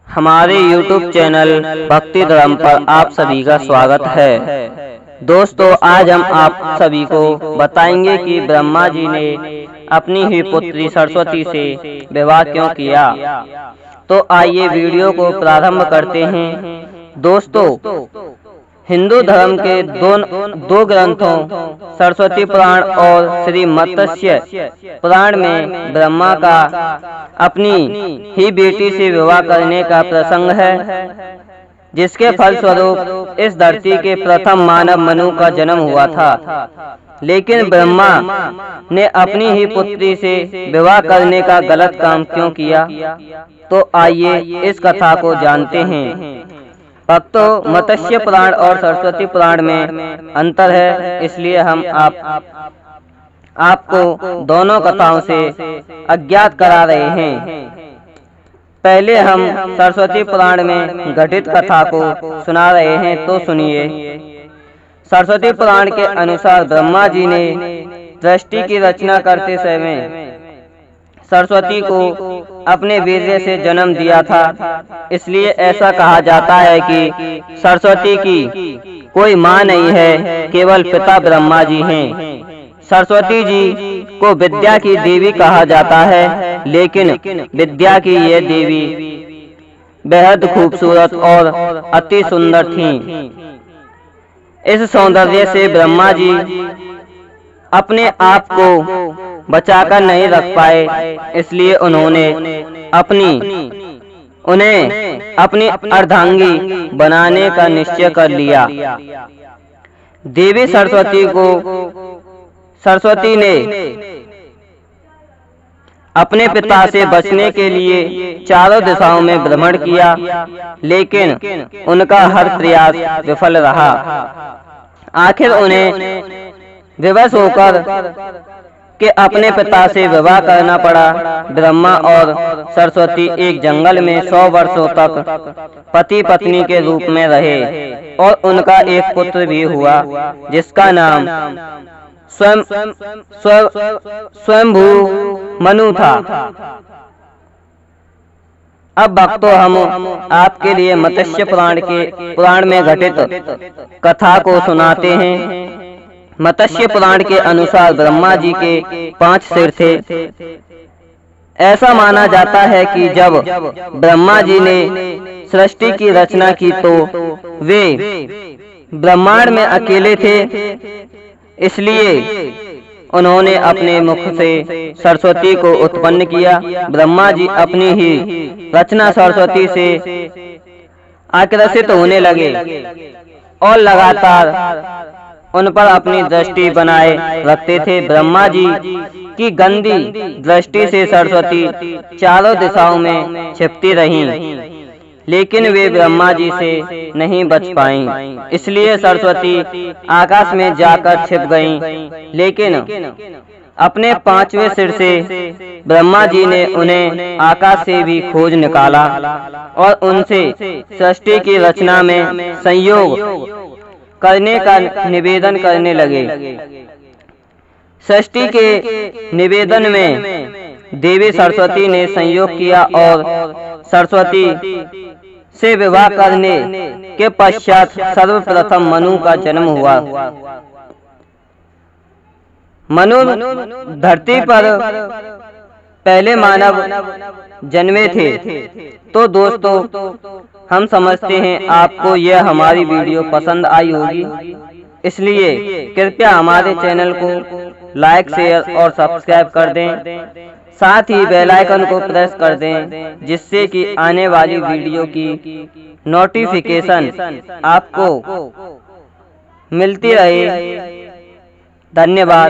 हमारे YouTube channel भक्ति धर्म पर आप सभी का स्वागत है। दोस्तों, आज हम आप सभी को बताएंगे कि ब्रह्मा जी ने अपनी ही पुत्री सरस्वती से विवाह क्यों किया। तो आइए वीडियो को प्रारंभ करते हैं। दोस्तों, हिंदू धर्म के दो ग्रंथों सरस्वती पुराण और श्री मत्स्य पुराण में ब्रह्मा का अपनी ही बेटी से विवाह करने का प्रसंग है, जिसके फलस्वरूप इस धरती के प्रथम मानव मनु का जन्म हुआ था। लेकिन ब्रह्मा ने अपनी ही पुत्री से विवाह करने का गलत काम क्यों किया, तो आइए इस कथा को जानते हैं। भक्तों, मत्स्य पुराण और सरस्वती पुराण में अंतर है, इसलिए हम आपको दोनों कथाओं से अज्ञात करा रहे हैं। पहले हम सरस्वती पुराण में घटित कथा को सुना रहे हैं, तो सुनिए। सरस्वती पुराण के अनुसार ब्रह्मा जी ने सृष्टि की रचना करते समय सरस्वती को अपने वीर्य से जन्म दिया था। इसलिए ऐसा कहा जाता है कि सरस्वती की कोई मां नहीं है, केवल पिता ब्रह्मा जी हैं। सरस्वती जी को विद्या की देवी कहा जाता है, लेकिन विद्या की ये देवी बेहद खूबसूरत और अति सुंदर थीं। इस सौंदर्य से ब्रह्मा जी अपने आप को बचाकर नहीं रख पाए, इसलिए उन्हें अपनी अर्धांगी बनाने का निश्चय कर लिया। देवी सरस्वती ने अपने पिता से बचने के लिए चारों दिशाओं में भ्रमण किया, लेकिन उनका हर प्रयास विफल रहा। आखिर उन्हें विवश होकर के अपने पिता से विवाह करना पड़ा। ब्रह्मा और सरस्वती एक जंगल में 100 वर्षों तक पति पत्नी के रूप में रहे और उनका एक पुत्र भी हुआ, जिसका नाम स्वयंभू मनु था। अब भक्तों, हम आपके लिए मत्स्य पुराण में घटित कथा को सुनाते हैं। मत्स्य पुराण के अनुसार ब्रह्मा जी के 5 सिर थे। ऐसा माना जाता है कि जब ब्रह्मा जी ने सृष्टि की रचना की तो वे ब्रह्मांड में अकेले थे, इसलिए उन्होंने अपने मुख से सरस्वती को उत्पन्न किया। ब्रह्मा जी अपनी ही रचना सरस्वती से आकर्षित होने लगे और लगातार उन पर अपनी दृष्टि बनाए रखते थे। ब्रह्मा जी की गंदी दृष्टि से सरस्वती चारों दिशाओं में छिपती रहीं, लेकिन वे ब्रह्मा जी से नहीं बच पाईं। इसलिए सरस्वती आकाश में जाकर छिप गईं। लेकिन अपने 5वें सिर से ब्रह्मा जी ने उन्हें आकाश से भी खोज निकाला और उनसे सृष्टि की रचना में संयोग करने का निवेदन करने लगे। सृष्टि के निवेदन में देवी सरस्वती ने संयोग किया और सरस्वती से विवाह करने के पश्चात सर्वप्रथम मनु का जन्म हुआ। मनु धरती पर पहले मानव जन्मे थे। तो दोस्तों, हम समझते हैं आपको यह हमारी वीडियो पसंद आई होगी, इसलिए कृपया हमारे चैनल को लाइक, शेयर और सब्सक्राइब कर दें। साथ ही बेल आइकन को प्रेस कर दें, जिससे कि आने वाली वीडियो की नोटिफिकेशन आपको मिलती रहे। धन्यवाद।